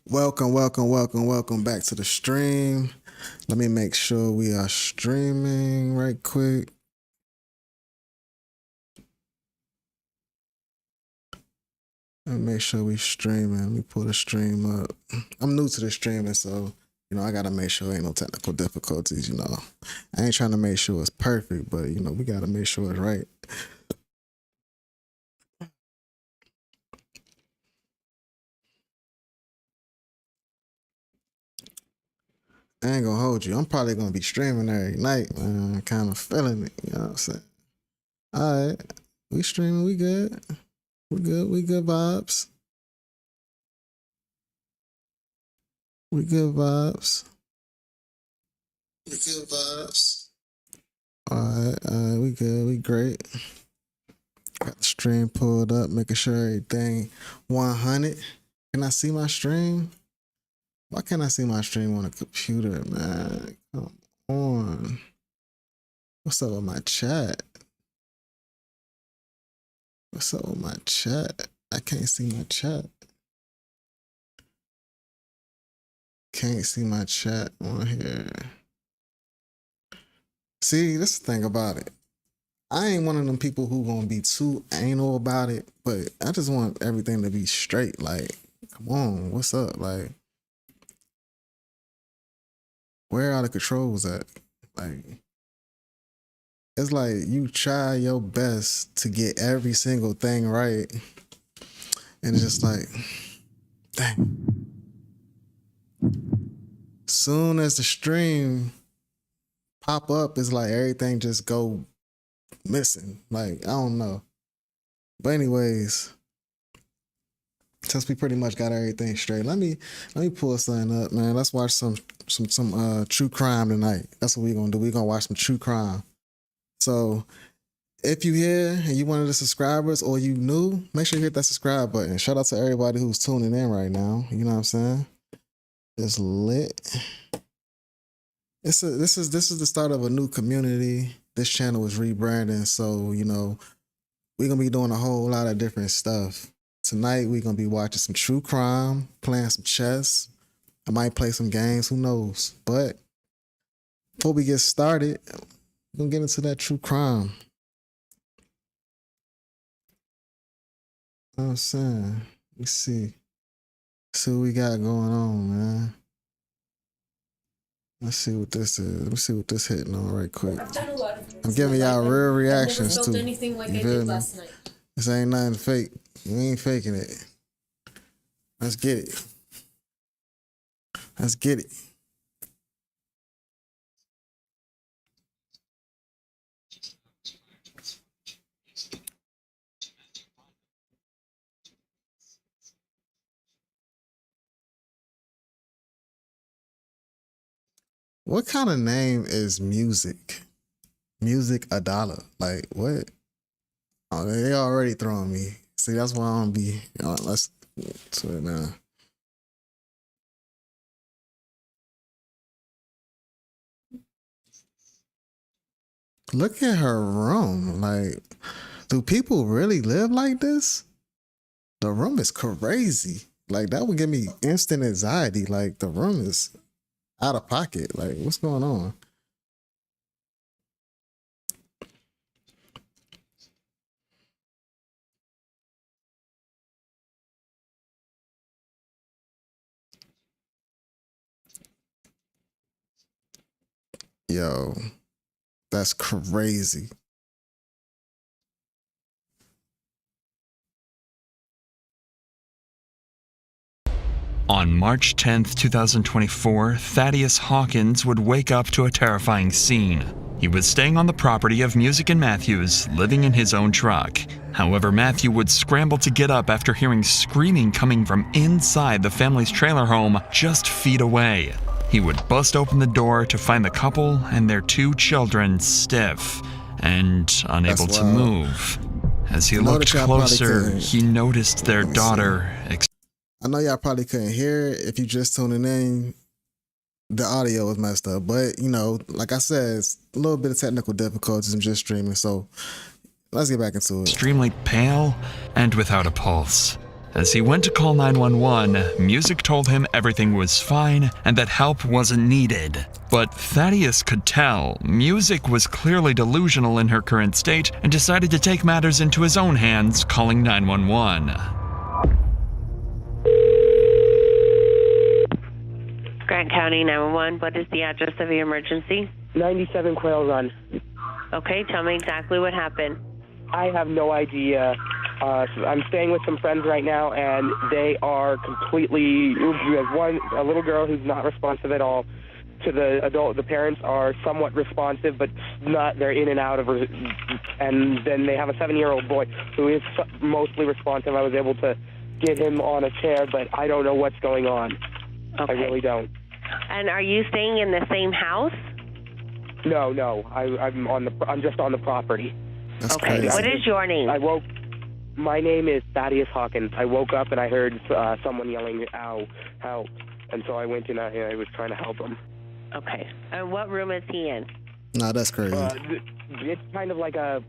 Welcome back to the stream. Let me make sure we are streaming right quick. Let me make sure we streaming. Let me pull the stream up. I'm new to the streaming, so I gotta make sure ain't no technical difficulties. I ain't trying to make sure it's perfect, but we gotta make sure it's right. I ain't gonna hold you. I'm probably gonna be streaming every night, man. Kind of feeling it. You know what I'm saying? All right, we streaming. We good. We good. We good vibes. We good vibes. We good vibes. All right, we good. We great. Got the stream pulled up, making sure everything 100. Can I see my stream? Why can't I see my stream on a computer, man? Come on. What's up with my chat? What's up with my chat? I can't see my chat. Can't see my chat on here. See, this is the thing about it. I ain't one of them people who gonna be too anal about it, but I just want everything to be straight. Like, come on, what's up? Like, where are the controls at? Like, it's like you try your best to get every single thing right, and it's just like, dang. Soon as the stream pop up, it's like everything just go missing. Like, I don't know. But anyways, since we pretty much got everything straight, let me pull something up, man. Let's watch some true crime tonight. That's what we're gonna do. We're gonna watch some true crime. So if you here and you one of the subscribers or you new, make sure you hit that subscribe button. Shout out to everybody who's tuning in right now. You know what I'm saying? It's lit. This is the start of a new community. This channel is rebranding, so we're gonna be doing a whole lot of different stuff. Tonight we're gonna be watching some true crime, playing some chess. I might play some games, who knows? But before we get started, we're gonna get into that true crime. You know what I'm saying? Let's see what we got going on, man. Let's see what this is. Let me see what this hitting on right quick. I'm giving y'all real reactions too. Anything like I did last night. This ain't nothing fake. We ain't faking it. Let's get it. Let's get it. What kind of name is Music? Music $1. Like, what? Oh, they already throwing me. See, that's why I don't be. Let's do it now. Look at her room. Like, do people really live like this? The room is crazy. Like, that would give me instant anxiety. Like, the room is out of pocket. Like, what's going on? Yo, that's crazy. On March 10th, 2024, Thaddeus Hawkins would wake up to a terrifying scene. He was staying on the property of Music and Matthews, living in his own truck. However, Matthew would scramble to get up after hearing screaming coming from inside the family's trailer home just feet away. He would bust open the door to find the couple and their 2 children stiff and unable to move. As he looked closer, he noticed their daughter. I know y'all probably couldn't hear it if you just tuning in. The audio was messed up, but like I said, it's a little bit of technical difficulties. I'm just streaming, so let's get back into it. Extremely pale and without a pulse. As he went to call 911, Music told him everything was fine and that help wasn't needed. But Thaddeus could tell Music was clearly delusional in her current state and decided to take matters into his own hands, calling 911. Grant County 911, what is the address of your emergency? 97 Quail Run. Okay, tell me exactly what happened. I have no idea. I'm staying with some friends right now, and they are completely. You have a little girl who's not responsive at all. To the adult, the parents are somewhat responsive, but not. They're in and out of. And then they have a 7-year-old boy who is mostly responsive. I was able to get him on a chair, but I don't know what's going on. Okay. I really don't. And are you staying in the same house? No. I'm just on the property. That's Okay. crazy. What is your name? My name is Thaddeus Hawkins. I woke up and I heard someone yelling, "Ow, help!" And so I went in and I was trying to help him. Okay. And what room is he in? Nah, that's crazy. It's kind of like a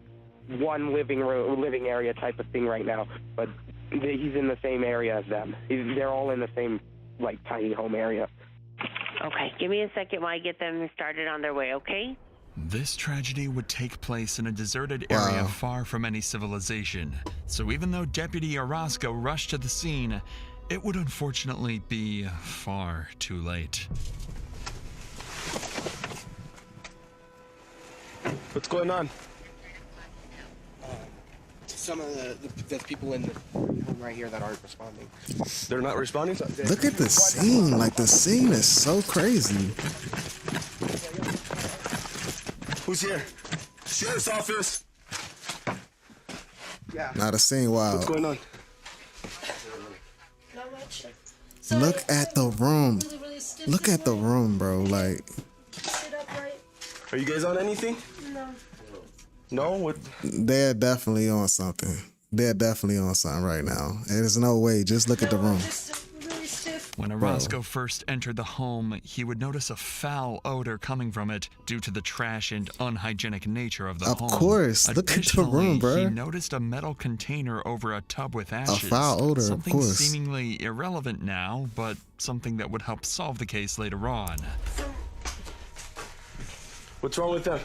one living area type of thing right now, but he's in the same area as them. They're all in the same like tiny home area. Okay. Give me a second while I get them started on their way, okay? This tragedy would take place in a deserted area Wow. far from any civilization. So even though Deputy Orozco rushed to the scene, it would unfortunately be far too late. What's going on? Some of the people in the room right here that aren't responding. They're not responding? Look at the scene. Like, the scene is so crazy. Who's here? Sheriff's office. Nah, the scene wild. What's going on? Not much. So Look at the room. really stiff Look this at the way. room, bro. Like, Sit upright. Are you guys on anything? No. No? What? they're definitely on something. They're definitely on something right now. There's no way. Just look at the room. Just really stiff. When Orozco first entered the home, he would notice a foul odor coming from it due to the trash and unhygienic nature of the Of home. course. Look at the room, Additionally, he bruh. noticed a metal container over a tub with ashes. foul odor, of something course. seemingly irrelevant now, but something that would help solve the case later on. What's wrong with them?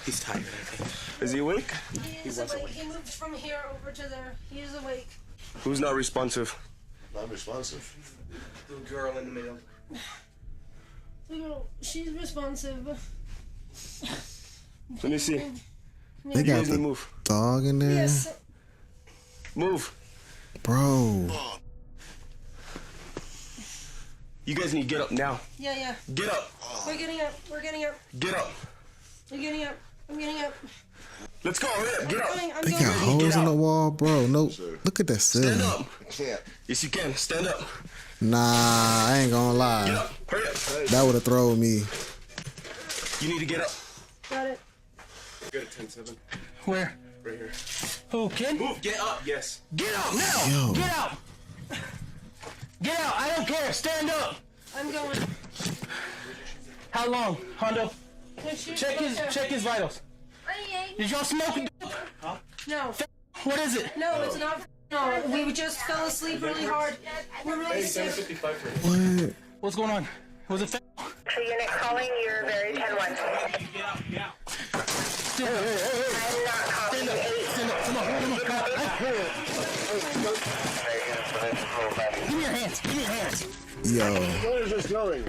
He's tired, I think. Is he awake? He is awake. He moved from here over to there. He is awake. Who's not responsive? Non-responsive. Little girl in the middle. She's responsive. Let me see. They You got guys need to the move. dog in there. Yes. Move. Bro. You guys need to get up now. Yeah. Get up. We're getting up. We're getting up. Get up. We're getting up. I'm getting up. Let's go. Hurry up. Get up. I'm They going. got holes in the wall, bro. No. Look at that Stand ceiling. up. I can't. Yes, you can. Stand up. Nah, I ain't gonna Get lie. up. Hurry up. That would have thrown me. You need to get up. Got it. Good at 10-7. Where? Right here. Who, kid? Move. Get up. Yes. Get out now! Yo. Get out! Get out! I don't care. Stand up. I'm going. How long, Hondo? Check Check his vitals. Did y'all smoke? No. What is it? No, it's not. No, we just fell asleep really hard. We're really stiff. What? What's going on? Was it? So unit calling your very 10-1. Stand up. I'm not calling 8. Stand up. Come on. Give me your hands. Give me your hands. Yo. Where is this going?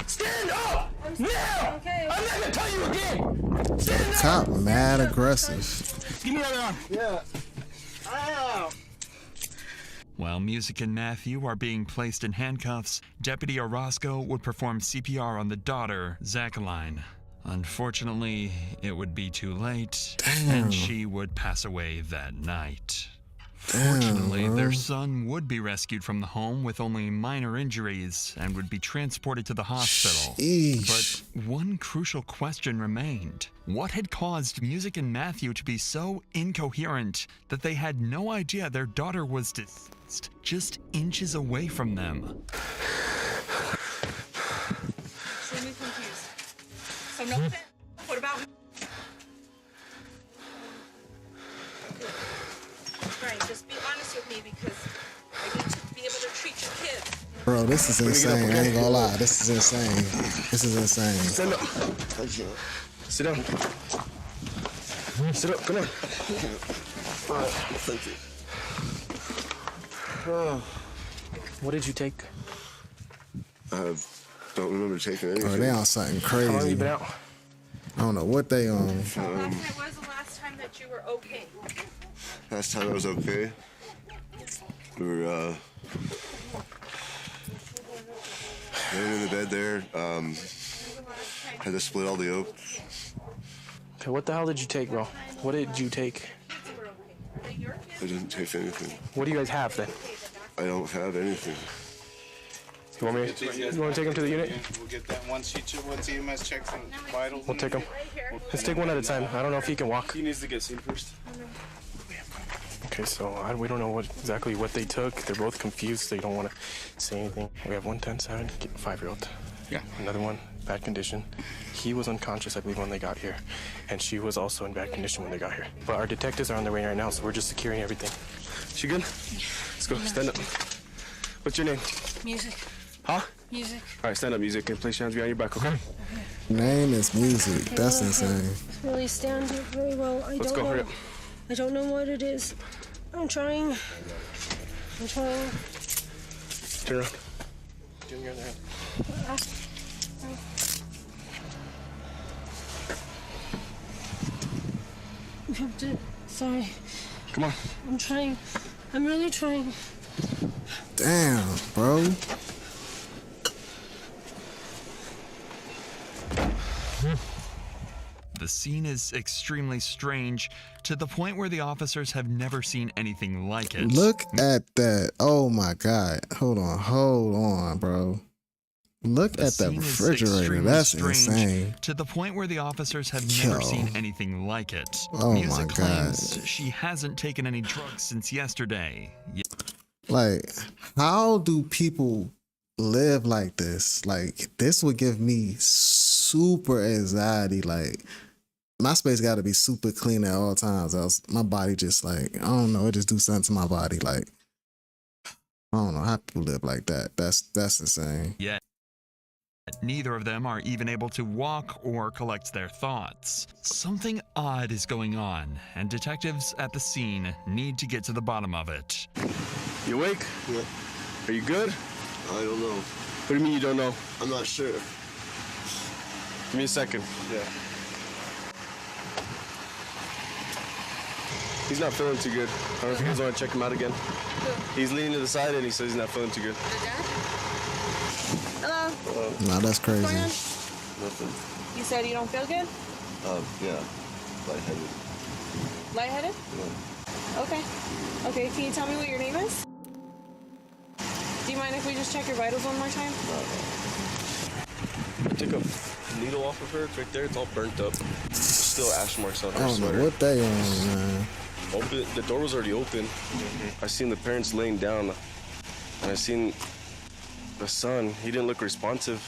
Stand up! Now! Okay. I'm not gonna tell you again! Stand up! Cop mad aggressive. Give me the other arm. Yeah. Ow! While Music and Matthew are being placed in handcuffs, Deputy Orozco would perform CPR on the daughter, Zachaline. Unfortunately, it would be too late, and she would pass away that night. Fortunately, their son would be rescued from the home with only minor injuries and would be transported to the hospital. Sheesh. But one crucial question remained. What had caused Music and Matthew to be so incoherent that they had no idea their daughter was deceased just inches away from them? Extremely confused. So no offense. What about Right, just be honest with me because I need to be able to treat your kids. Bro, this is insane. I ain't gonna lie. This is insane. This is insane. Stand up. Thank you. Sit down. Sit up. Come on. Thank you. What did you take? I don't remember taking anything. Bro, they on something How long have you crazy. been out? I don't know what they on. Last night was the last time that you were okay. Last time I was okay. We were laying in the bed there. Had to split all the oak. Okay, what the hell did you take, bro? What did you take? I didn't take anything. What do you guys have then? I don't have anything. You want me? You want to take him to the unit? We'll get that once EMS checks on vitals. We'll take him. Let's take one at a time. I don't know if he can walk. He needs to get seen first. Okay, so we don't know exactly what they took. They're both confused. They don't want to say anything. We have 110-7, 5-year-old. Yeah. Another one, bad condition. He was unconscious, I believe, when they got here. And she was also in bad condition when they got here. But our detectives are on their way right now, so we're just securing everything. She good? Let's go. Stand up. What's your name? Music. Huh? Music. All right, stand up, music, and place your hands behind your back, okay? Name is music. That's insane. Really stand it very well. Let's go. Hurry up. I don't know what it is. I'm trying. Turn around. Give me your other hand. You have to. Sorry. Come on. I'm trying. I'm really trying. Damn, bro. The scene is extremely strange to the point where the officers have never seen anything like it. Look at that. Oh my God. Hold on, bro. Look The at that scene is refrigerator. extremely That's strange insane. to the point where the officers have never Yo. seen anything like it. Oh my Music God. claims she hasn't taken any drugs since yesterday. Like, how do people live like this? Like, this would give me super anxiety. Like, my space got to be super clean at all times, else my body just like, I don't know, it just do something to my body. Like, I don't know how people live like that. That's insane. Yet, neither of them are even able to walk or collect their thoughts. Something odd is going on, and detectives at the scene need to get to the bottom of it. You awake? Yeah. Are you good? I don't know. What do you mean you don't know? I'm not sure. Give me a second. Yeah. He's not feeling too good. I don't know if you guys want to check him out again. He's leaning to the side and he says he's not feeling too good. Hello. Nah, that's crazy. Nothing. You said you don't feel good? Yeah. Lightheaded. Lightheaded? Yeah. Okay. Okay, can you tell me what your name is? Do you mind if we just check your vitals one more time? I took a needle off of her. It's right there. It's all burnt up. There's still ash marks on I her don't know sweater. what they on, man. The door was already open. I seen the parents laying down, and I seen the son. He didn't look responsive.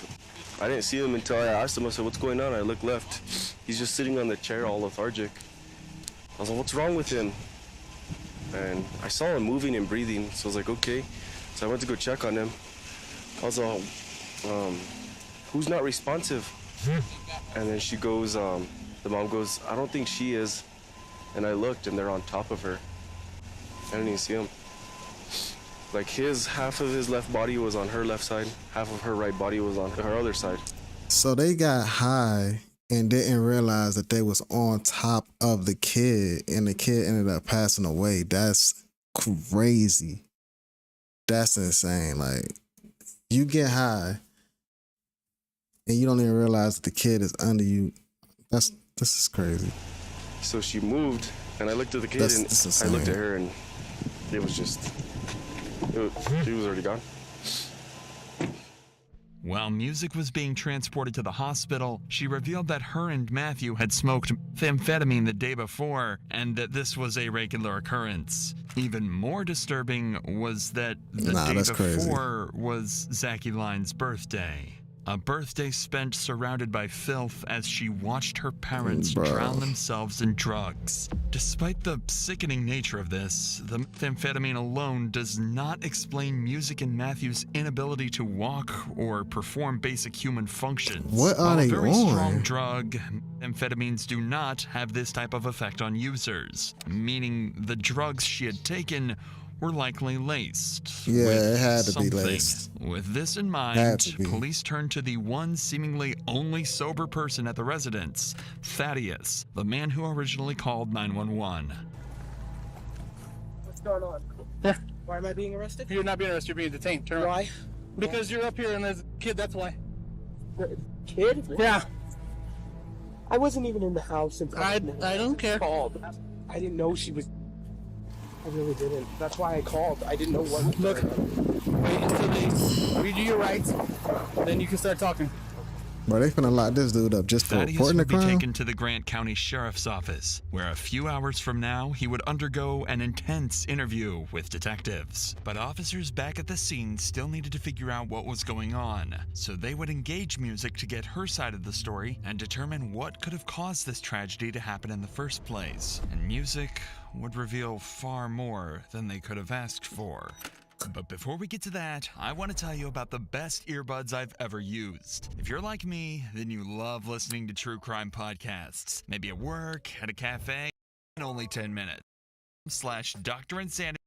I didn't see him until I asked him. I said, "What's going on?" I looked left. He's just sitting on the chair, all lethargic. I was like, "What's wrong with him?" And I saw him moving and breathing. So I was like, "Okay." So I went to go check on him. I was all, "Who's not responsive?" And then she goes, the mom goes, "I don't think she is." And I looked, and they're on top of her. I didn't even see him. Like half of his left body was on her left side, half of her right body was on her other side. So they got high and didn't realize that they was on top of the kid, and the kid ended up passing away. That's crazy. That's insane. Like, you get high and you don't even realize that the kid is under you. This is crazy. So she moved, and I looked at the kid, That's and insane. I looked at her, and it was just, she was already gone. While Music was being transported to the hospital, she revealed that her and Matthew had smoked amphetamine the day before and that this was a regular occurrence. Even more disturbing was that the day that's crazy. before was Zachy Line's birthday. A birthday spent surrounded by filth as she watched her parents Bro. drown themselves in drugs. Despite the sickening nature of this, the methamphetamine alone does not explain Music and Matthews' inability to walk or perform basic human functions. What are While they a very on? strong drug, amphetamines do not have this type of effect on users, meaning the drugs she had taken were likely laced. Yeah, with it had to be something. laced. With this in Had mind, to be. police turned to the one seemingly only sober person at the residence, Thaddeus, the man who originally called 911. What's going on? Why am I being arrested? You're not being arrested, you're being detained. Turn around. Why? Because you're up here and there's a kid, that's why. Kid? Yeah. I wasn't even in the house until I don't care. called. I didn't know she was. I really didn't. That's why I called. I didn't know what. Look, wait until they read you your rights, then you can start talking. Bro, they finna lock this dude up just for Thaddeus reporting the would be crime. taken to the Grant County Sheriff's Office, where a few hours from now he would undergo an intense interview with detectives. But officers back at the scene still needed to figure out what was going on, so they would engage Music to get her side of the story and determine what could have caused this tragedy to happen in the first place. And Music would reveal far more than they could have asked for. But before we get to that, I want to tell you about the best earbuds I've ever used. If you're like me, then you love listening to true crime podcasts. Maybe at work, at a cafe, in only 10 minutes. /Dr. Insanity.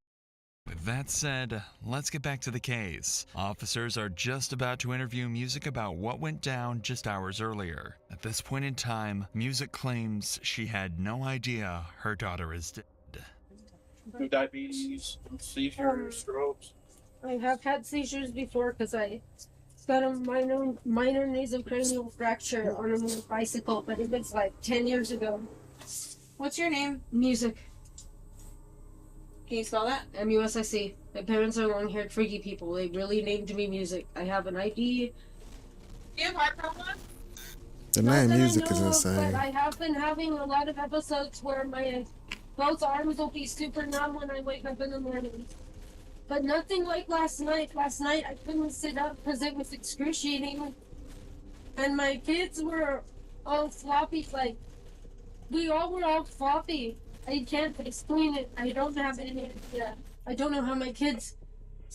With that said, let's get back to the case. Officers are just about to interview Music about what went down just hours earlier. At this point in time, Music claims she had no idea her daughter is dead. Diabetes, seizures, strokes. I have had seizures before because I got a minor nasocranial fracture on a bicycle, but it was like 10 years ago. What's your name? Music, Can you spell that? MUSIC. My parents are long-haired freaky people. They really named me Music. I have an ID. Do you have heart problems? The Not name that I Music is know of, insane. But I have been having a lot of episodes where my both arms will be super numb when I wake up in the morning. But nothing like last night. Last night I couldn't sit up because it was excruciating. And my kids were all floppy, like, we all were all floppy. I can't explain it. I don't have any idea. I don't know how my kids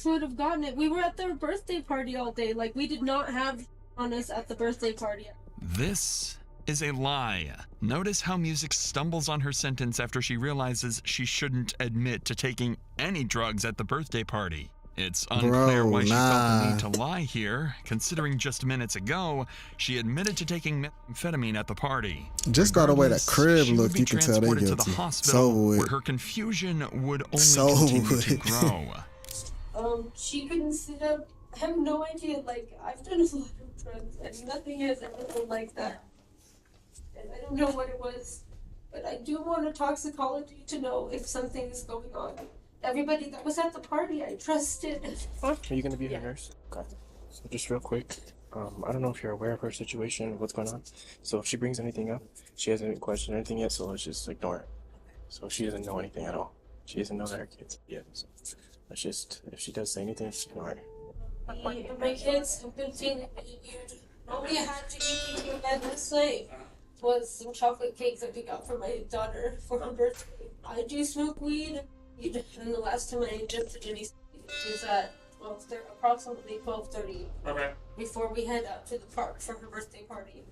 would have gotten it. We were at their birthday party all day. Like, we did not have on us at the birthday party. This is a lie. Notice how Music stumbles on her sentence after she realizes she shouldn't admit to taking any drugs at the birthday party. It's unclear why she felt the need to lie here, considering just minutes ago, she admitted to taking methamphetamine at the party. Just by the way that crib She would looked, be you can tell they transported to guilty. the hospital, So where her confusion would only So continue to would. grow. She couldn't sit up. I have no idea. Like, I've done a lot of drugs, and nothing has ever been like that. And I don't know what it was, but I do want a toxicology to know if something is going on. Everybody that was at the party, I trusted. Are you going to be her nurse? Okay. So just real quick, I don't know if you're aware of her situation, what's going on. So if she brings anything up, she hasn't questioned anything yet, so let's just ignore it. So she doesn't know anything at all. She doesn't know that her kid's yet. So let's just, if she does say anything, just ignore it. My kids have been feeling really weird. All we had to eat in bed this night was some chocolate cake that we got for my daughter for her birthday. I do smoke weed, and the last time I ingested any is at approximately 12:30. Okay. Before we head out to the park for her birthday party.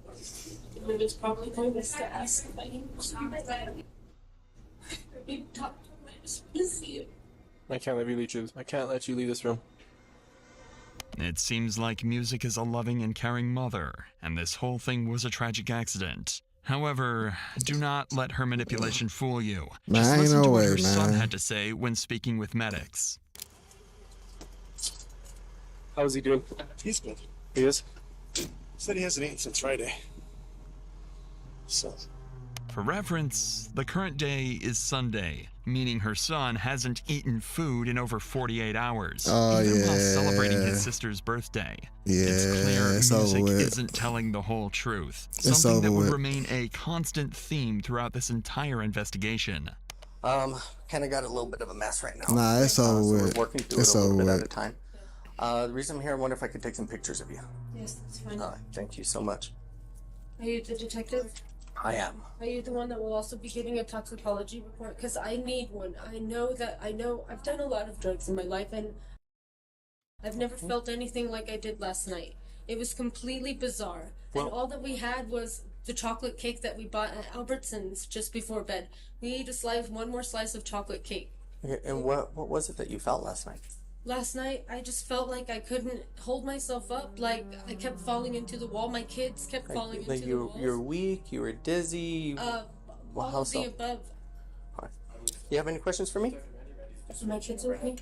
And it's probably my best to ask if I can see my dad. I just want to see you. I can't let you leave this room. It seems like Music is a loving and caring mother, and this whole thing was a tragic accident. However, do not let her manipulation fool you. Nah, Just ain't listen no to what way, her son man. had to say when speaking with medics. How is he doing? He's good. He is? Said he hasn't eaten since Friday. So. For reference, the current day is Sunday, meaning her son hasn't eaten food in over 48 hours, Oh, even while yeah. celebrating his sister's birthday. Yeah, It's clear it's over Music with. isn't telling the whole truth, It's something that over would with. remain a constant theme throughout this entire investigation. Kind of got a little bit of a mess right now. Nah, it's over so with. we're working through It's it a little over bit at with. a time. The reason I'm here, I wonder if I could take some pictures of you. Yes, that's fine. All right, thank you so much. Are you the detective? I am. Are you the one that will also be getting a toxicology report? Because I need one. I know I've done a lot of drugs in my life, and I've never felt anything like I did last night. It was completely bizarre. Well, and all that we had was the chocolate cake that we bought at Albertsons just before bed. We ate one more slice of chocolate cake. okay, and what was it that you felt last night? Last night, I just felt like I couldn't hold myself up. Like, I kept falling into the wall. My kids kept falling into the walls. You're weak, you were dizzy. All how of so? the above. All right. You have any questions for me? Are my kids okay?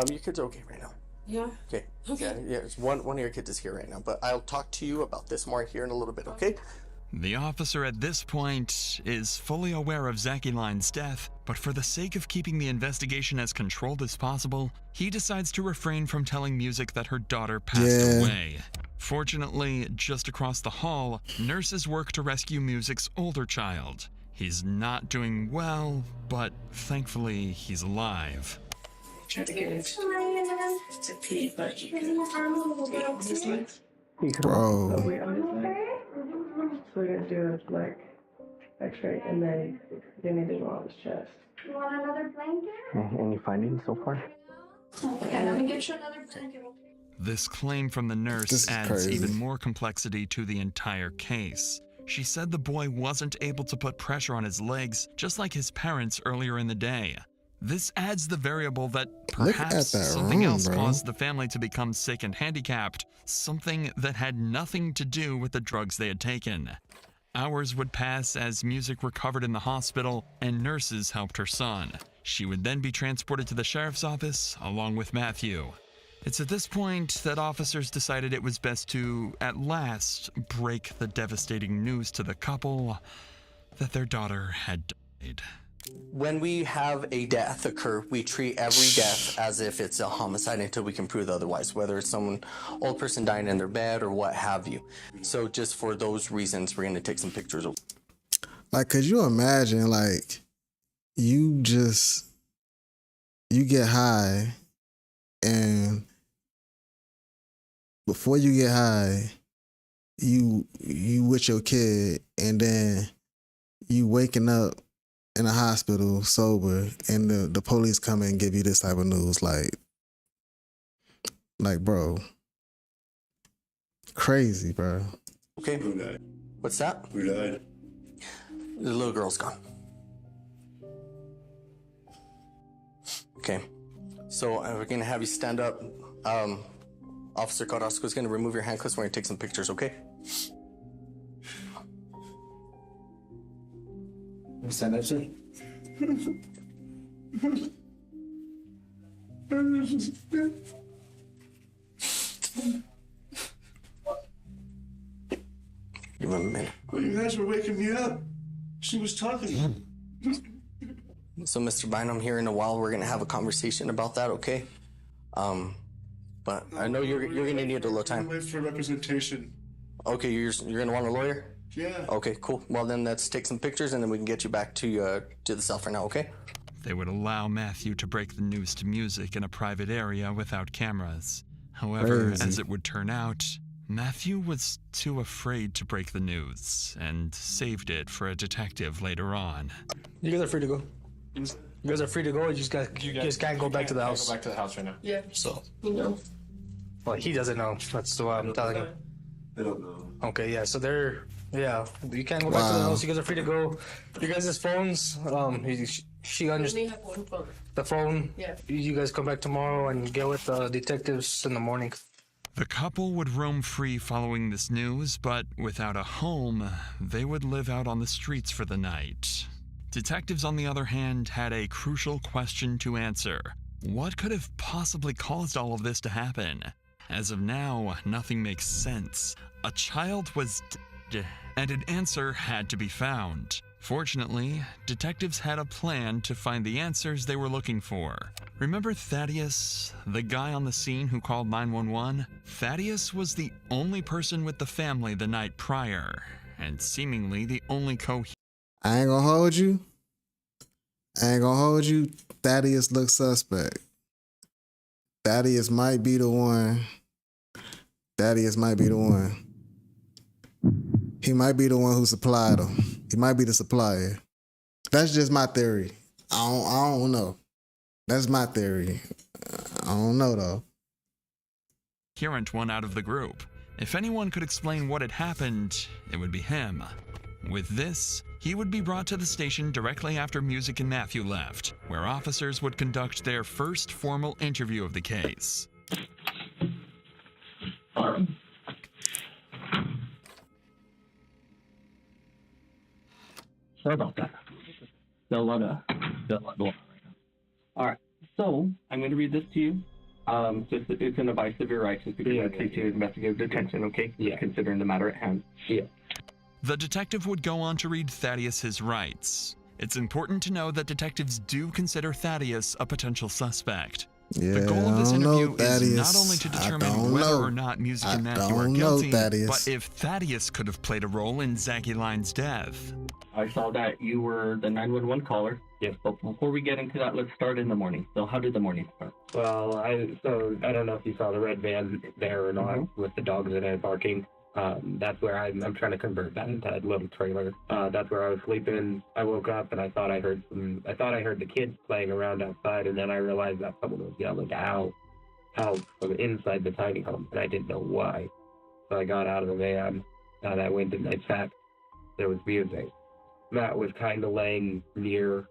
Your kids are okay right now. Yeah? Okay. Okay. Yeah, it's one of your kids is here right now, but I'll talk to you about this more here in a little bit, okay? The officer at this point is fully aware of Zakiline's death, but for the sake of keeping the investigation as controlled as possible, he decides to refrain from telling Music that her daughter passed away. Fortunately, just across the hall, nurses work to rescue Music's older child. He's not doing well, but thankfully he's alive. Try to get it to pee, but you can. Bro. So we're gonna do a like X-ray, and then they need to go on his chest. You want another blanket? Any findings so far? Okay, let me get you another blanket. This claim from the nurse adds even more complexity to the entire case. She said the boy wasn't able to put pressure on his legs, just like his parents earlier in the day. This adds the variable that perhaps something else caused the family to become sick and handicapped, something that had nothing to do with the drugs they had taken. Hours would pass as Music recovered in the hospital and nurses helped her son. She would then be transported to the sheriff's office along with Matthew. It's at this point that officers decided it was best to, at last, break the devastating news to the couple that their daughter had died. When we have a death occur, we treat every death as if it's a homicide until we can prove otherwise, whether it's someone, old person dying in their bed or what have you. So just for those reasons, we're going to take some pictures of. Like, could you imagine, like, you get high, and before you get high, you with your kid, and then you waking up in a hospital sober, and the police come and give you this type of news, like bro, crazy, bro. Okay. Who died? What's that? Who died? The little girl's gone. Okay. So we're gonna have you stand up. Officer Carrasco is gonna remove your handcuffs. We're gonna take some pictures, okay? Stand up, sir. Give him a minute. Well, you guys were waking me up. She was talking. So, Mr. Bynum, here in a while, we're gonna have a conversation about that, okay? But I know you're gonna need a little time. Wait for representation. Okay, you're gonna want a lawyer? Yeah. Okay, cool. Well, then let's take some pictures and then we can get you back to the cell for now, okay? They would allow Matthew to break the news to Music in a private area without cameras. However, as it would turn out, Matthew was too afraid to break the news and saved it for a detective later on. You guys are free to go. You guys are free to go. You just can't go back to the house. Go back to the house right now. Yeah. So. You know. Well, he doesn't know. That's what I'm telling him. I don't know. Okay, yeah. So you can't go back to the house. You guys are free to go. You guys' phones. She I only have one phone. the phone. Yeah. You guys come back tomorrow and get with the detectives in the morning. The couple would roam free following this news, but without a home, they would live out on the streets for the night. Detectives, on the other hand, had a crucial question to answer. What could have possibly caused all of this to happen? As of now, nothing makes sense. A child was dead, and an answer had to be found. Fortunately, detectives had a plan to find the answers they were looking for. Remember Thaddeus, the guy on the scene who called 911? Thaddeus was the only person with the family the night prior, and seemingly the only I ain't gonna hold you. Thaddeus looks suspect. Thaddeus might be the one Thaddeus might be the one. He might be the one who supplied them. He might be the supplier. That's just my theory. I don't know. That's my theory. I don't know though. Coherent one out of the group. If anyone could explain what had happened, it would be him. With this, he would be brought to the station directly after Music and Matthew left, where officers would conduct their first formal interview of the case. Sorry about that. Still a lot going on right now. All right, so I'm going to read this to you. It's an advice of your rights to take to investigative detention, okay? Yeah. Considering the matter at hand. Yeah. The detective would go on to read Thaddeus his rights. It's important to know that detectives do consider Thaddeus a potential suspect. Yeah, the goal of this interview is not only to Thaddeus. determine whether or not Music and Matthew are guilty, but if Thaddeus could have played a role in Zachy Line's death. I saw that you were the 911 caller. Yes, but before we get into that, let's start in the morning. So how did the morning start? Well, I don't know if you saw the red van there or not with the dogs in it barking. That's where I'm trying to convert that into a little trailer. That's where I was sleeping. I woke up and I thought I heard the kids playing around outside, and then I realized that someone was yelling out from inside the tiny home, and I didn't know why. So I got out of the van and I went and I checked. There was music. Matt was kind of laying near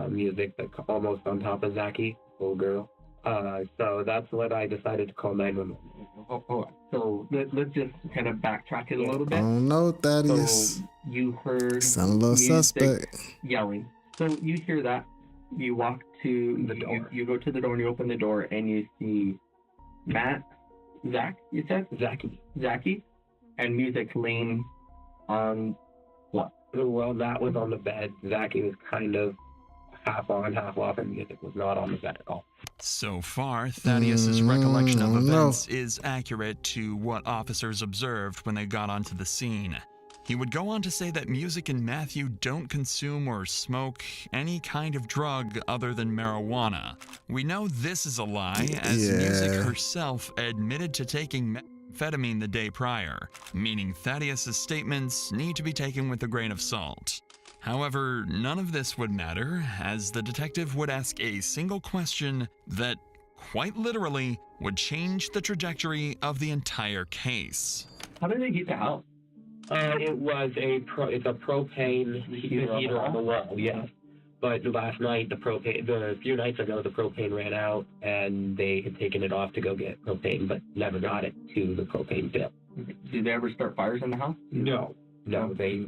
music, like almost on top of Zachy, little girl. So that's when I decided to call 911. So let's just kind of backtrack it a little bit. I don't know, Thaddeus. So you heard sound a little suspect. Yelling. So you hear that. You walk to the door. You go to the door and you open the door and you see Zach, you said? Zachy, and music laying on what? Well, that was on the bed. Zachy was kind of half on, half off, and music was not on the bed at all. So far, Thaddeus's recollection of events is accurate to what officers observed when they got onto the scene. He would go on to say that Music and Matthew don't consume or smoke any kind of drug other than marijuana. We know this is a lie, as Music herself admitted to taking methamphetamine the day prior, meaning Thaddeus's statements need to be taken with a grain of salt. However, none of this would matter, as the detective would ask a single question that, quite literally, would change the trajectory of the entire case. How did they get the house? It was a propane heater on the wall, yes. But last night, a few nights ago, the propane ran out, and they had taken it off to go get propane, but never got it to the propane tip. Did they ever start fires in the house? No, they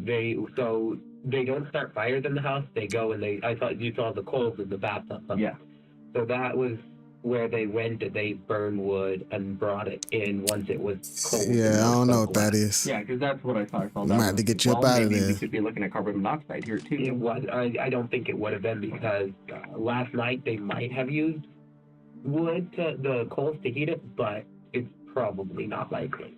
don't start fires in the house. They go and I thought you saw the coals in the bathtub. Yeah. So that was where they went and they burned wood and brought it in once it was cold. Yeah, I don't know what that is. Yeah, because that's what I thought. I might have to get you up out of there. We could be looking at carbon monoxide here too. It was. I don't think it would have been because last night they might have used the coals to heat it, but it's probably not likely.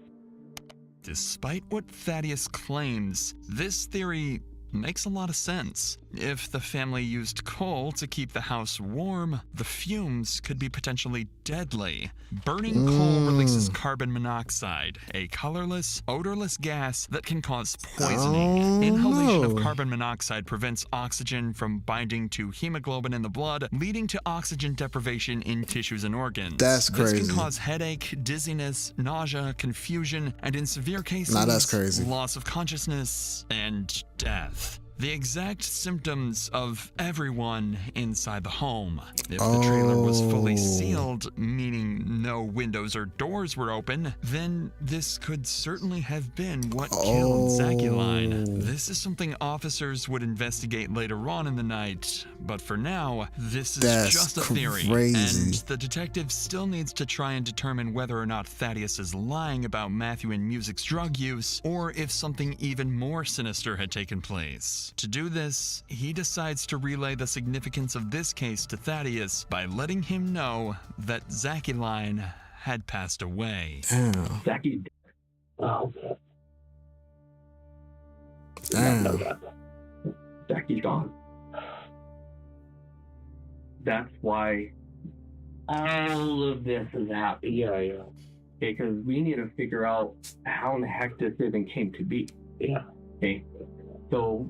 Despite what Thaddeus claims, this theory makes a lot of sense. If the family used coal to keep the house warm, the fumes could be potentially deadly. Burning coal releases carbon monoxide, a colorless, odorless gas that can cause poisoning. Inhalation of carbon monoxide prevents oxygen from binding to hemoglobin in the blood, leading to oxygen deprivation in tissues and organs. That's crazy. This can cause headache, dizziness, nausea, confusion, and in severe cases, that's crazy. Loss of consciousness and death. The exact symptoms of everyone inside the home. If the trailer was fully sealed, meaning no windows or doors were open, then this could certainly have been what killed Zachy Line. This is something officers would investigate later on in the night, but for now, this is just a theory, and the detective still needs to try and determine whether or not Thaddeus is lying about Matthew and Music's drug use, or if something even more sinister had taken place. To do this, he decides to relay the significance of this case to Thaddeus by letting him know that Zachy Line had passed away. Damn. Zachy. Wow. Damn. Zachy's gone. That's why all of this is happening. Yeah. Okay, because we need to figure out how in the heck this even came to be. Yeah. Okay. So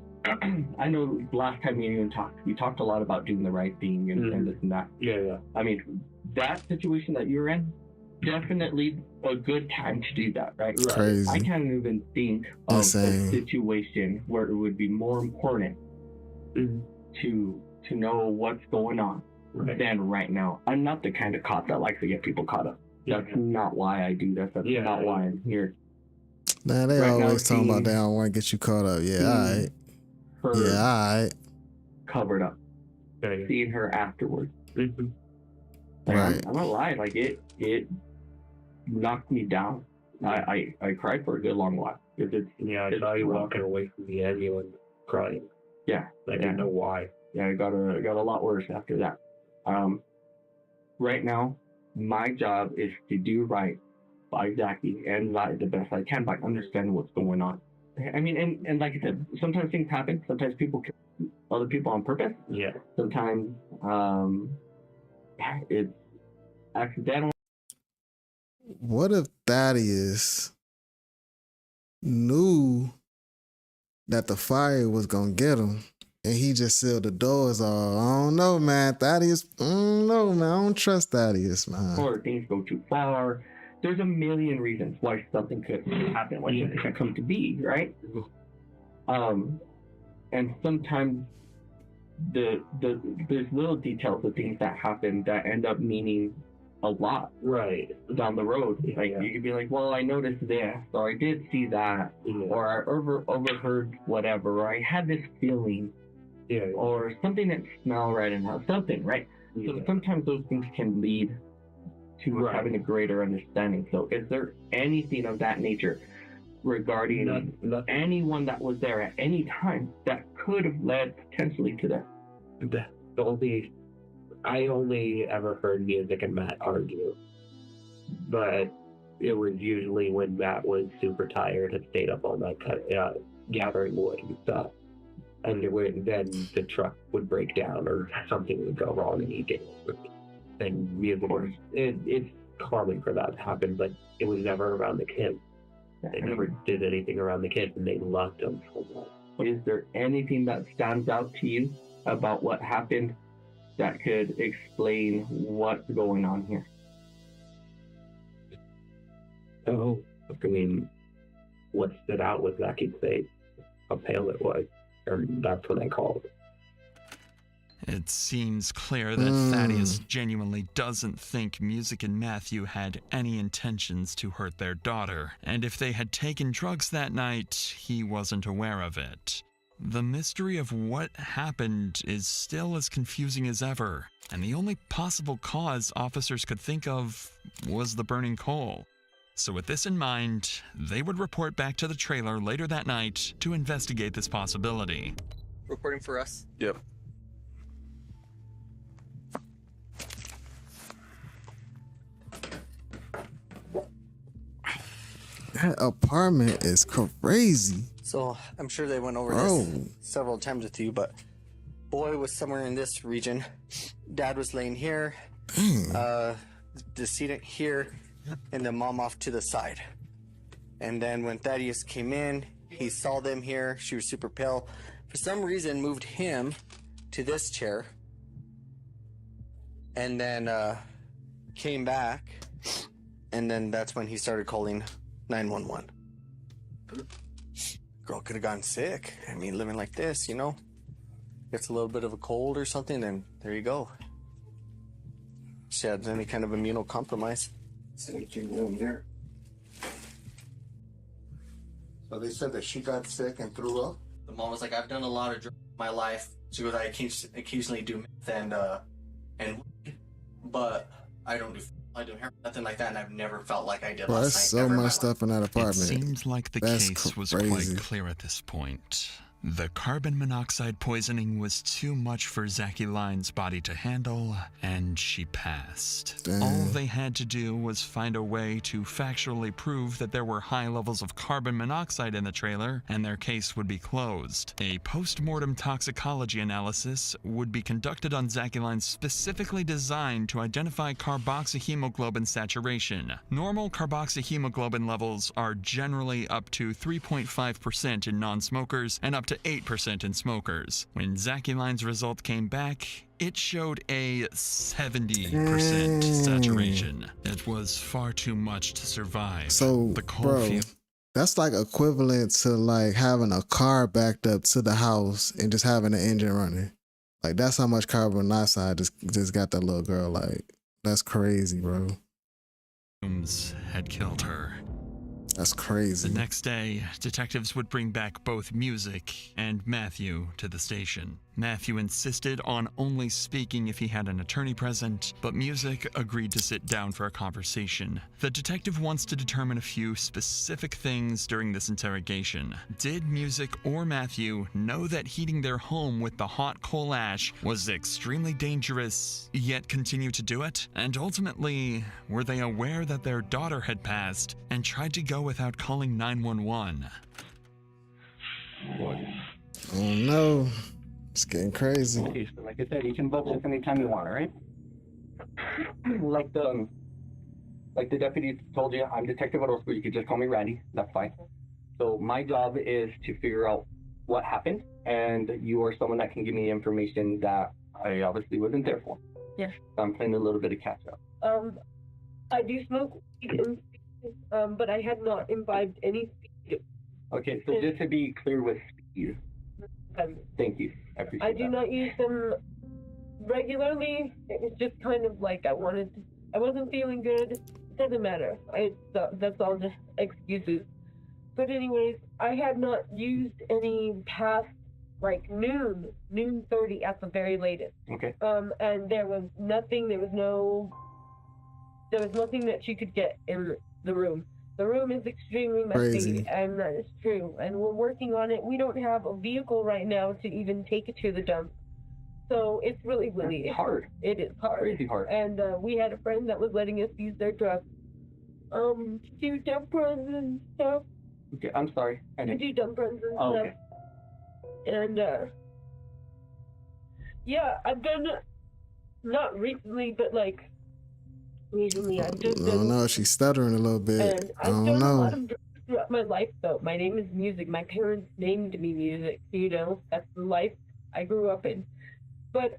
I know last time me and you talked, we talked a lot about doing the right thing and this and that. Yeah. I mean, that situation that you're in, definitely a good time to do that, right? Crazy. I can't even think of Insane. a situation where it would be more important to know what's going on than right now. I'm not the kind of cop that likes to get people caught up. That's not why I do this. That's not why I'm here. Nah, they Right now, always talking about seeing- they don't want to get you caught up. Yeah, all right. Her Yeah, all right. covered up. Seeing her afterwards. Like, Right. I'm not lying. Like it knocked me down. I cried for a good long while. I saw you walking away from the ambulance crying. Yeah. I didn't know why. Yeah, it got a lot worse after that. Right now, my job is to do right by Zachy and Vi the best I can by understanding what's going on. I mean, and like I said, sometimes things happen. Sometimes people kill other people on purpose. Yeah. Sometimes it's accidental. What if Thaddeus knew that the fire was gonna get him and he just sealed the doors off? I don't know, man. Thaddeus, I don't know, man. I don't trust Thaddeus, man. Or things go too far. There's a million reasons why something could happen, why something could come to be, right? And sometimes there's little details of things that happen that end up meaning a lot down the road. Like you could be like, well, I noticed this, or I did see that, or I overheard whatever, or I had this feeling, or something that smelled right in house, something, right? So sometimes those things can lead to having a greater understanding. So is there anything of that nature regarding anyone that was there at any time that could have led potentially to that? I only ever heard Music and Matt argue, but it was usually when Matt was super tired and stayed up all night gathering wood and stuff. And then the truck would break down or something would go wrong and he did. And Music, it's common for that to happen, but it was never around the kids. They never did anything around the kids, and they loved them so much. Is there anything that stands out to you about what happened that could explain what's going on here? Oh, I mean, what stood out was Zachy's face, how pale it was, or that's what I called it. It seems clear that Thaddeus genuinely doesn't think Music and Matthew had any intentions to hurt their daughter, and if they had taken drugs that night, he wasn't aware of it. The mystery of what happened is still as confusing as ever, and the only possible cause officers could think of was the burning coal. So with this in mind, they would report back to the trailer later that night to investigate this possibility. Reporting for us? Yep. That apartment is crazy. So I'm sure they went over this several times with you, but boy was somewhere in this region. Dad was laying here, decedent here, and then mom off to the side. And then when Thaddeus came in, he saw them here. She was super pale. For some reason, moved him to this chair, and then came back, and then that's when he started calling 911. Girl could have gotten sick. I mean, living like this, you know, gets a little bit of a cold or something, then there you go. She had any kind of immunocompromise. So they said that she got sick and threw up? The mom was like, I've done a lot of drugs in my life. She goes, I occasionally do meth and but I don't do heroin, nothing like that, and I've never felt like I did Bro, last there's night. so Never in my much life. stuff in that apartment. It seems like the That's case was crazy. quite clear at this point. The carbon monoxide poisoning was too much for Zachy Line's body to handle, and she passed. Damn. All they had to do was find a way to factually prove that there were high levels of carbon monoxide in the trailer, and their case would be closed. A post-mortem toxicology analysis would be conducted on Zachy Line specifically designed to identify carboxyhemoglobin saturation. Normal carboxyhemoglobin levels are generally up to 3.5% in non-smokers and up to 8% in smokers. When Zachy Line's result came back, it showed a 70% saturation. It was far too much to survive. So, the cold bro, feel- that's like equivalent to like having a car backed up to the house and just having the engine running. Like, that's how much carbon monoxide just got that little girl. Like, that's crazy, bro. had killed her. That's crazy. The next day, detectives would bring back both Music and Matthew to the station. Matthew insisted on only speaking if he had an attorney present, but Music agreed to sit down for a conversation. The detective wants to determine a few specific things during this interrogation. Did Music or Matthew know that heating their home with the hot coal ash was extremely dangerous, yet continue to do it? And ultimately, were they aware that their daughter had passed and tried to go without calling 911? Oh no. It's getting crazy. Okay, so like I said, you can vote this anytime you want, all right? like the deputy told you, I'm Detective Orozco. You can just call me Randy. That's fine. So my job is to figure out what happened, and you are someone that can give me information that I obviously wasn't there for. Yes. So I'm playing a little bit of catch up. I do smoke weed, but I had not imbibed any speed. Okay, so just to be clear with speed. Thank you. I appreciate I do not use them regularly. It was just kind of like I wasn't feeling good. It doesn't matter. That's all just excuses. But anyways, I had not used any past like noon 30 at the very latest. Okay. And there was nothing that she could get in the room. The room is extremely messy, Crazy. and that is true. And we're working on it. We don't have a vehicle right now to even take it to the dump. So it's really hard. It is hard. Crazy hard. And we had a friend that was letting us use their truck. To do dump runs and stuff. Okay, I'm sorry. To do dump runs and Oh, stuff. okay. And yeah, I've done not recently, but like recently I've just I done. don't know. She's stuttering a little bit. And I I've don't done a lot know. of drugs throughout my life, though. My name is Music. My parents named me Music. You know, that's the life I grew up in. But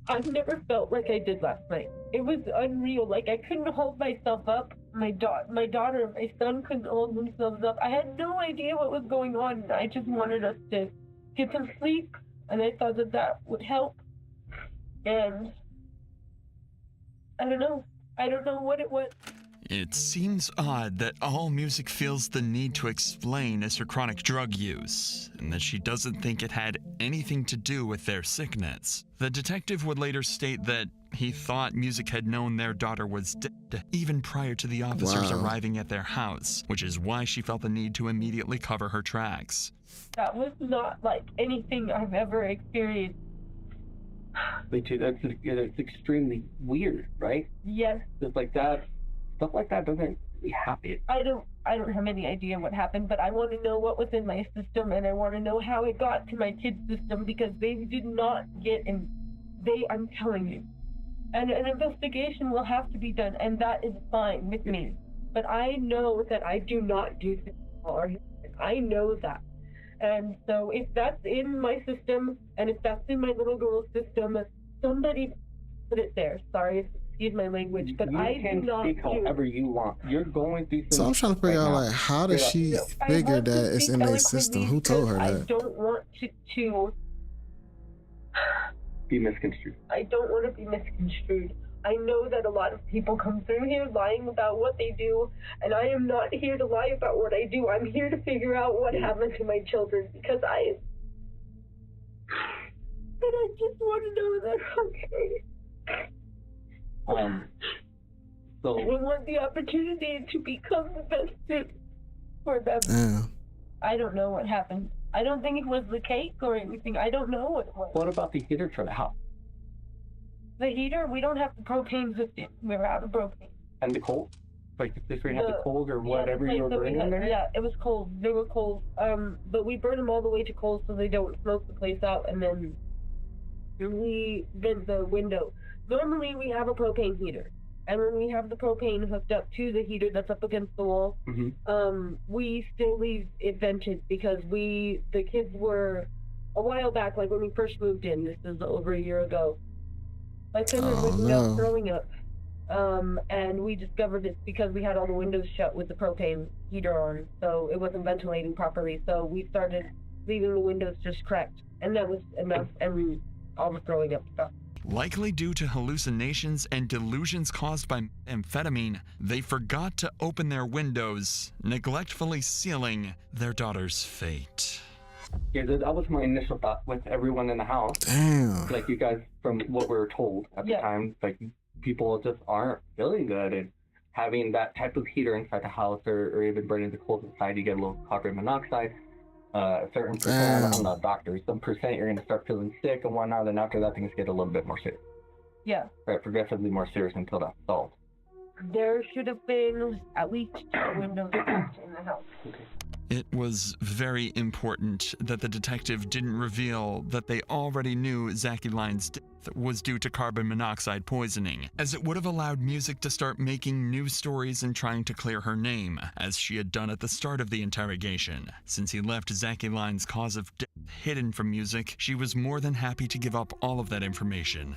I've never felt like I did last night. It was unreal. Like I couldn't hold myself up. My daughter, and my son couldn't hold themselves up. I had no idea what was going on. I just wanted us to get some sleep, and I thought that would help. And I don't know what it was. It seems odd that all Music feels the need to explain is her chronic drug use, and that she doesn't think it had anything to do with their sickness. The detective would later state that he thought Music had known their daughter was dead even prior to the officers Wow. arriving at their house, which is why she felt the need to immediately cover her tracks. That was not like anything I've ever experienced. Me too. That's extremely weird, right? Yes. Just like that, stuff like that doesn't really happen. I don't have any idea what happened, but I want to know what was in my system, and I want to know how it got to my kids' system, because they did not get in. I'm telling you, and an investigation will have to be done, and that is fine with me. But I know that I do not do things or I know that. And so if that's in my system, and if that's in my little girl's system, somebody put it there. Sorry, excuse my language, but You I can do not speak however you want. You're going through So I'm trying to figure out, like, how does she figure that it's in their system? Who told her I that? don't want to be misconstrued. I don't want to be misconstrued. I know that a lot of people come through here lying about what they do, and I am not here to lie about what I do. I'm here to figure out what happened to my children, because I just want to know that they're okay. So I want the opportunity to become the best fit for them. Damn. I don't know what happened. I don't think it was the cake or anything. I don't know what it was. What about the heater for the house? The heater, we don't have the propane hooked in. We're out of propane. And the cold? Like if we had the cold or whatever the place you were that we burning in had- there? Yeah, it was cold. They were cold. But we burn them all the way to cold so they don't smoke the place out, and then we vent the window. Normally we have a propane heater, and when we have the propane hooked up to the heater that's up against the wall, we still leave it vented because the kids were a while back, like when we first moved in. This is over a year ago. My son was waking up throwing up. And we discovered it's because we had all the windows shut with the propane heater on, so it wasn't ventilating properly. So we started leaving the windows just cracked, and that was enough. And all the throwing up stuff. Likely due to hallucinations and delusions caused by amphetamine, they forgot to open their windows, neglectfully sealing their daughter's fate. Yeah, that was my initial thought with everyone in the house. Damn. Like you guys, from what we were told at the time, like people just aren't feeling good, and having that type of heater inside the house, or even burning the coals inside, you get a little carbon monoxide. A certain percent, I'm not a doctor, some percent you're going to start feeling sick and whatnot, and after that things get a little bit more serious. Yeah. Right, progressively more serious until that's solved. There should have been at least 2 windows cracked in the house. It was very important that the detective didn't reveal that they already knew Zachy Line's death was due to carbon monoxide poisoning, as it would have allowed Music to start making news stories and trying to clear her name, as she had done at the start of the interrogation. Since he left Zachy Line's cause of death hidden from Music, she was more than happy to give up all of that information.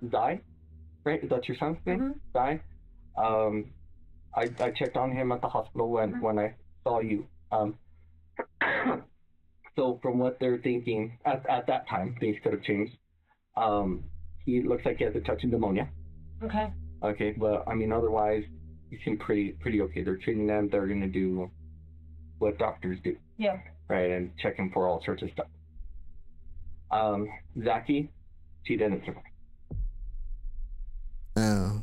Zai? Right, is that your son's name? Zai? I checked on him at the hospital when I saw you. So from what they're thinking, at that time, things could have changed. He looks like he has a touch of pneumonia. Okay. Okay, but I mean, otherwise, he seemed pretty okay. They're treating them. They're gonna do what doctors do. Yeah. Right, and check him for all sorts of stuff. Zachy, she didn't survive. Yeah.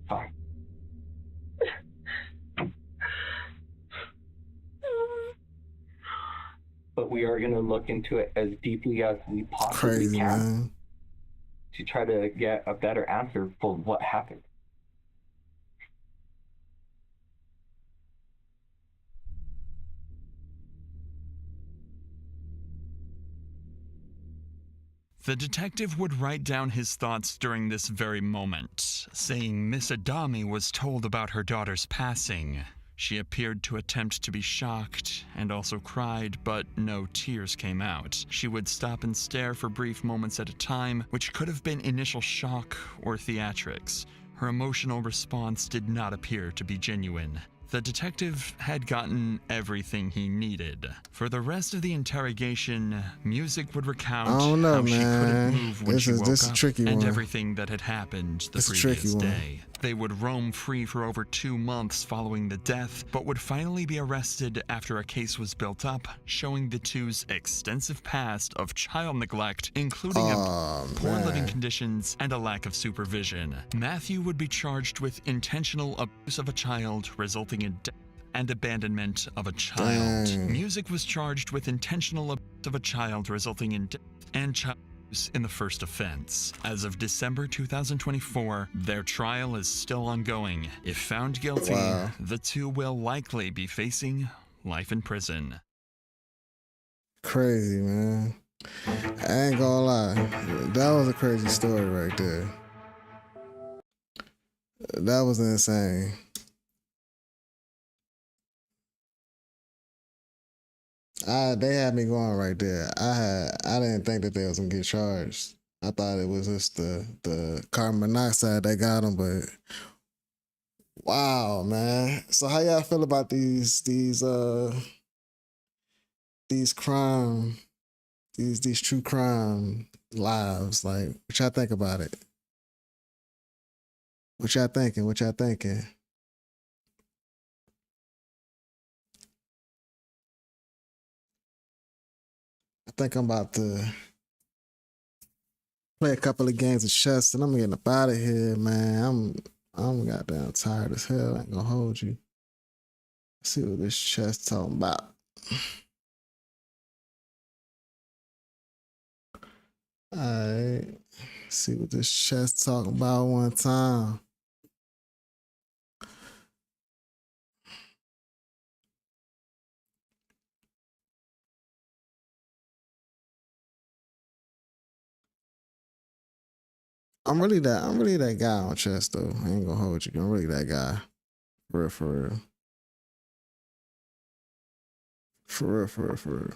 Fine. But we are going to look into it as deeply as we possibly Crazy, can man. to try to get a better answer for what happened. The detective would write down his thoughts during this very moment, saying Miss Adami was told about her daughter's passing. She appeared to attempt to be shocked and also cried, but no tears came out. She would stop and stare for brief moments at a time, which could have been initial shock or theatrics. Her emotional response did not appear to be genuine. The detective had gotten everything he needed. For the rest of the interrogation, Music would recount I don't know, how she man. couldn't move when This she is- woke this is a up tricky and one. everything that had happened the It's a tricky previous one. day. They would roam free for over 2 months following the death, but would finally be arrested after a case was built up, showing the two's extensive past of child neglect, including poor living man. conditions and a lack of supervision. Matthew would be charged with intentional abuse of a child, resulting in death and abandonment of a child. Dang. Music was charged with intentional abuse of a child, resulting in death and child abuse in the first offense. As of December 2024, their trial is still ongoing. If found guilty, Wow. the two will likely be facing life in prison. Crazy, man. I ain't gonna lie. That was a crazy story right there. That was insane. They had me going right there. I didn't think that they was gonna get charged. I thought it was just the carbon monoxide that got them, but wow, man. So how y'all feel about these crime, these true crime lives? Like, what y'all think about it? What y'all thinking? What y'all thinking? I think I'm about to Play a couple of games of chess and I'm getting up out of here, man. I'm goddamn tired as hell. I ain't gonna hold you. Let's see what this chess talking about. Alright. See what this chess talking about one time. I'm really that guy on chess though. I ain't gonna hold you. I'm really that guy. For real, for real. For real, for real, for real.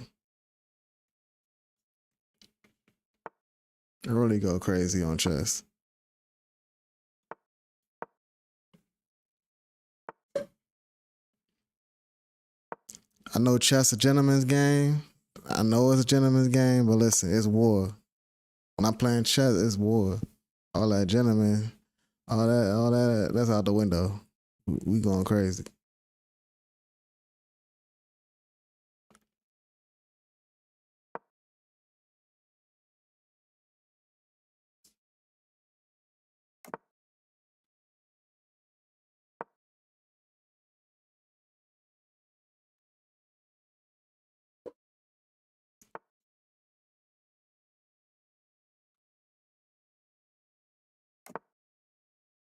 I really go crazy on chess. I know chess a gentleman's game. I know it's a gentleman's game, but listen, it's war. When I'm playing chess, it's war. All that gentleman, all that, that's out the window. We going crazy.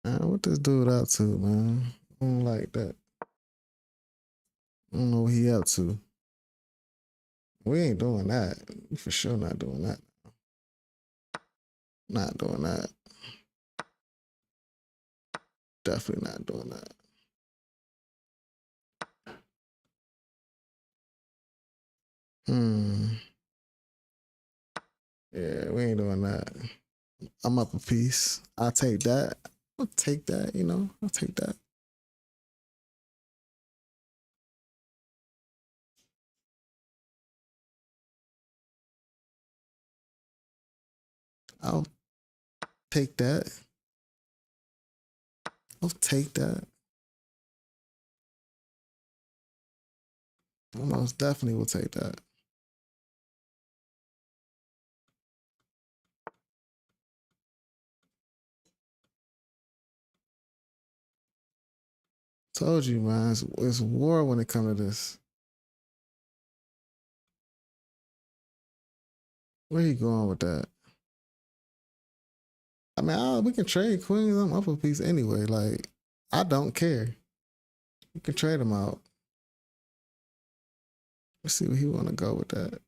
Man, what this dude up to, man? I don't like that. I don't know what he up to. We ain't doing that. We for sure not doing that. Not doing that. Definitely not doing that. Yeah, we ain't doing that. I'm up a piece. I'll take that. I'll take that, you know. I'll take that. I'll take that. I'll take that. I most definitely will take that. Told you, man. It's war when it comes to this. Where you going with that? I mean, we can trade queens. I'm up a piece anyway. Like, I don't care. We can trade them out. Let's see where he want to go with that.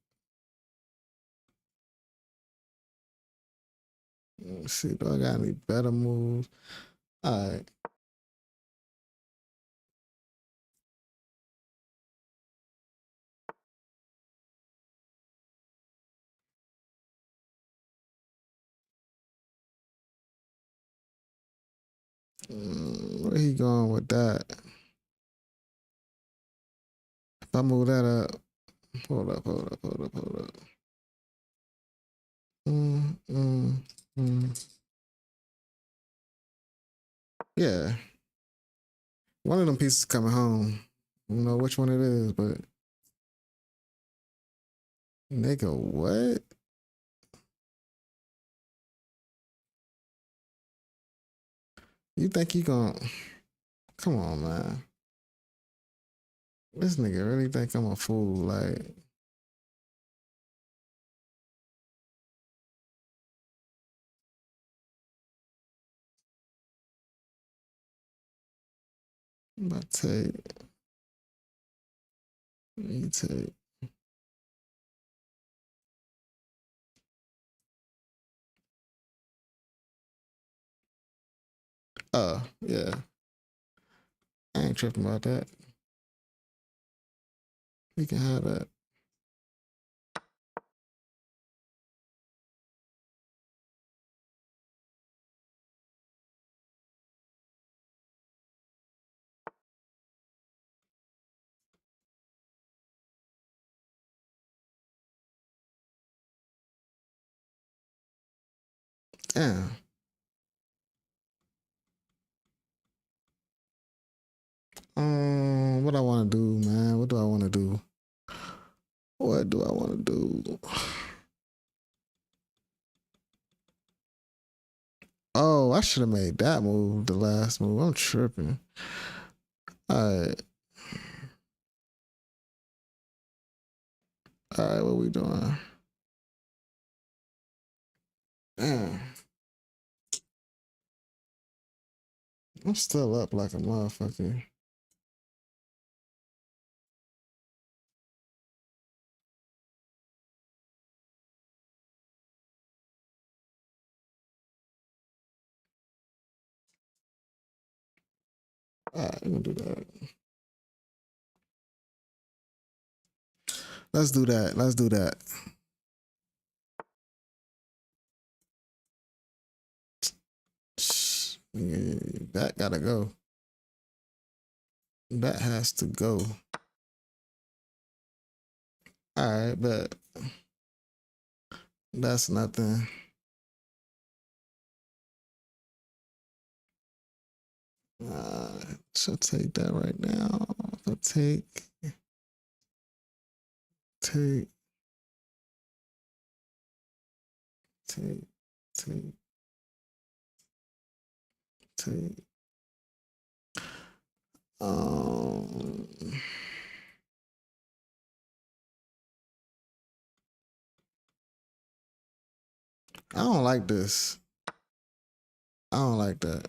Let's see, do I got any better moves? All right. Where he going with that? If I move that up, hold up. Yeah. One of them pieces coming home. I don't know which one it is, but nigga, what? You think you gonna... Come on, man. This nigga really think I'm a fool, like... I'm about to take... Let me take... Oh, yeah. I ain't tripping about that. We can have that. Damn. What I want to do, man? What do I want to do? What do I want to do? Oh, I should have made that move, the last move. I'm tripping. All right. All right, what we doing? Damn. I'm still up like a motherfucker. All right, I'm gonna do that. Let's do that. Let's do that. Yeah, that gotta go. That has to go. All right, but that's nothing. So take that right now. I'll take, take, take, take, take. I don't like this. I don't like that.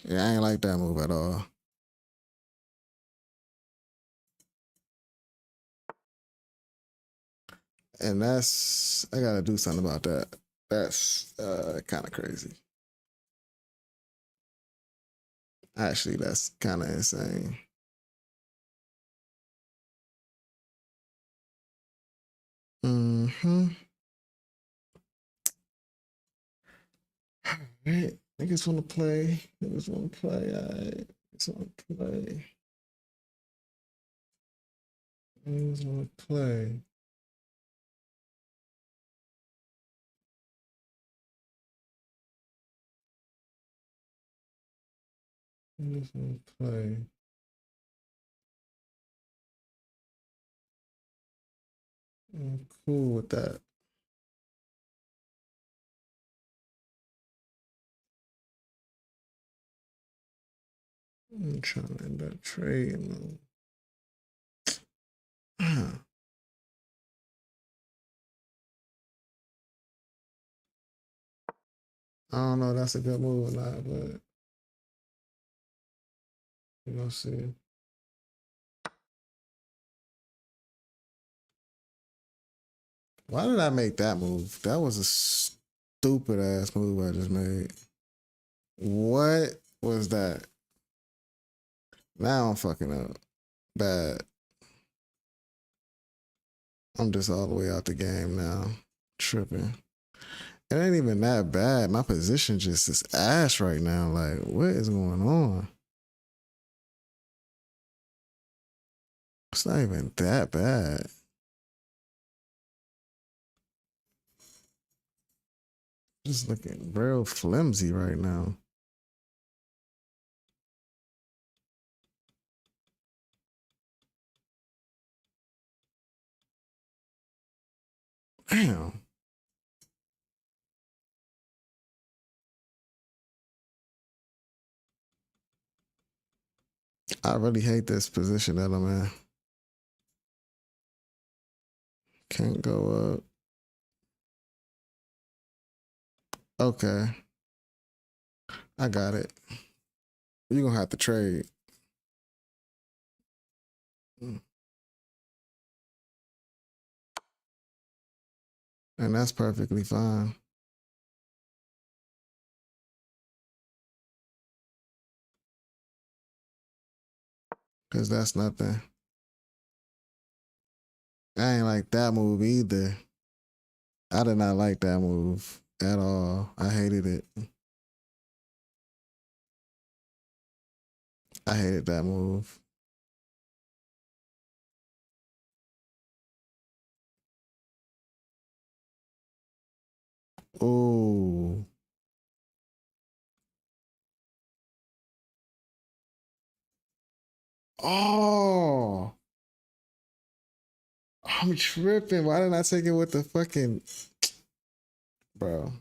Yeah, I ain't like that move at all. And that's, I gotta do something about that. That's kind of crazy. Actually, that's kind of insane. Mm-hmm. All right. Niggas want to play. Niggas want to play. All right. Niggas want to play. Niggas want to play. Niggas want to play. I'm cool with that. I'm trying to end that trade, man. I don't know if that's a good move or not, but we're gonna see. Why did I make that move? That was a stupid ass move I just made. What was that? Now I'm fucking up. Bad. I'm just all the way out the game now. Tripping. It ain't even that bad. My position just is ass right now. Like, what is going on? It's not even that bad. Just looking real flimsy right now. Damn. I really hate this position that I'm in. Can't go up. Okay. I got it. You're gonna have to trade. And that's perfectly fine. Cause that's nothing. I ain't like that move either. I did not like that move at all. I hated it. I hated that move. Oh. Oh, I'm tripping. Why didn't I take it with the fucking bro?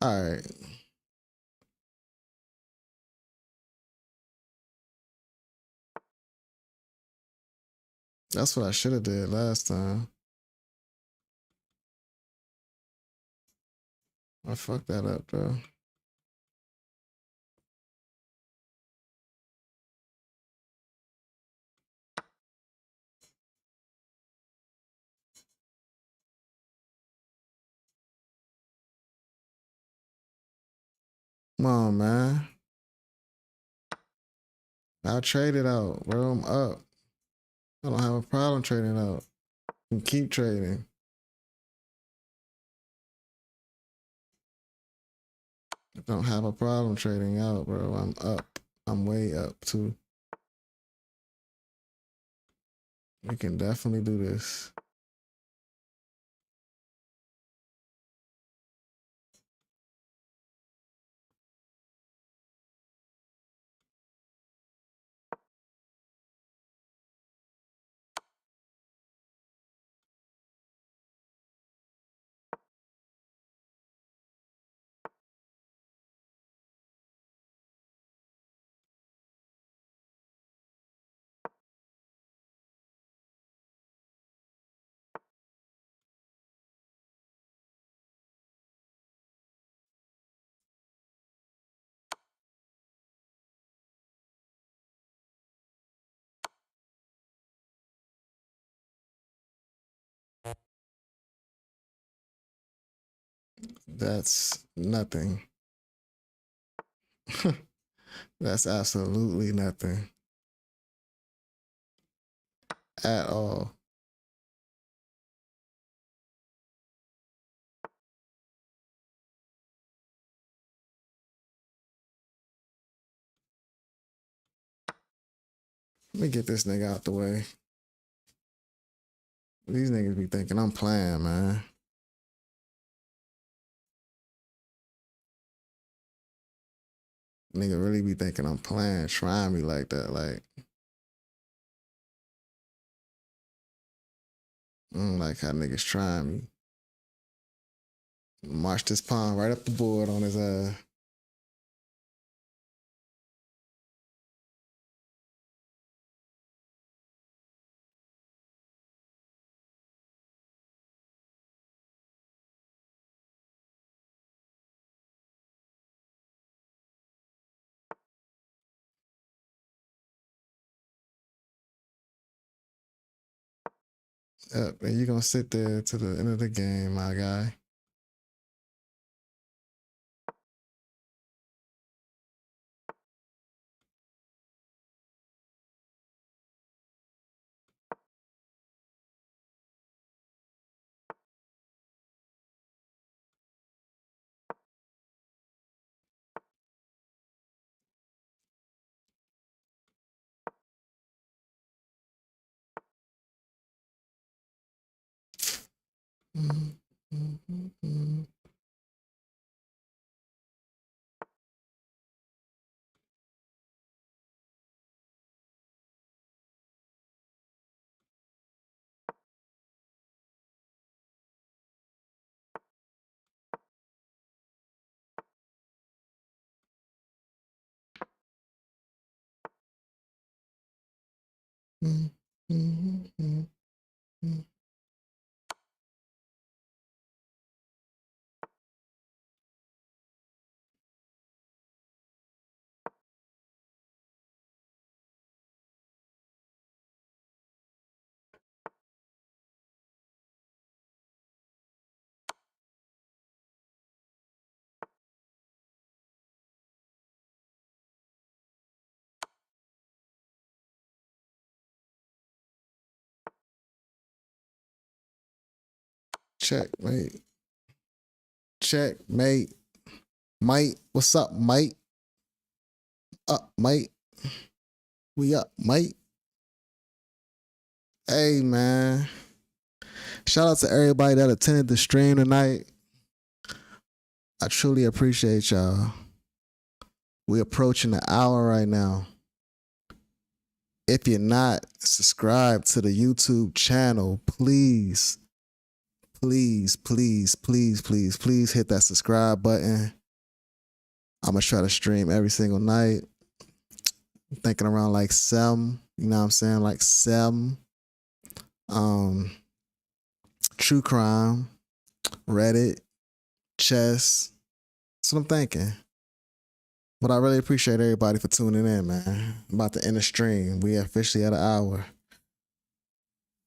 All right. That's what I should have did last time. I fucked that up, though. Come on, man. I'll trade it out, bro. I'm up. I don't have a problem trading out. You can keep trading. I don't have a problem trading out, bro. I'm up. I'm way up, too. We can definitely do this. That's nothing. That's absolutely nothing. At all. Let me get this nigga out the way. These niggas be thinking I'm playing, man. Nigga really be thinking I'm playing, trying me like that. Like, I don't like how niggas trying me. March this pawn right up the board on his Yep, and you gonna sit there to the end of the game, my guy. Checkmate. Checkmate. Mate, what's up, mate? Up, mate. We up, mate. Hey, man. Shout out to everybody that attended the stream tonight. I truly appreciate y'all. We're approaching the hour right now. If you're not subscribed to the YouTube channel, please hit that subscribe button. I'm going to try to stream every single night. I'm thinking around like 7, you know what I'm saying? Like 7. True crime, Reddit, chess. That's what I'm thinking. But I really appreciate everybody for tuning in, man. I'm about to end the stream. We officially at an hour.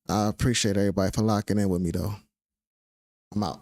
I appreciate everybody for locking in with me, though. I'm out.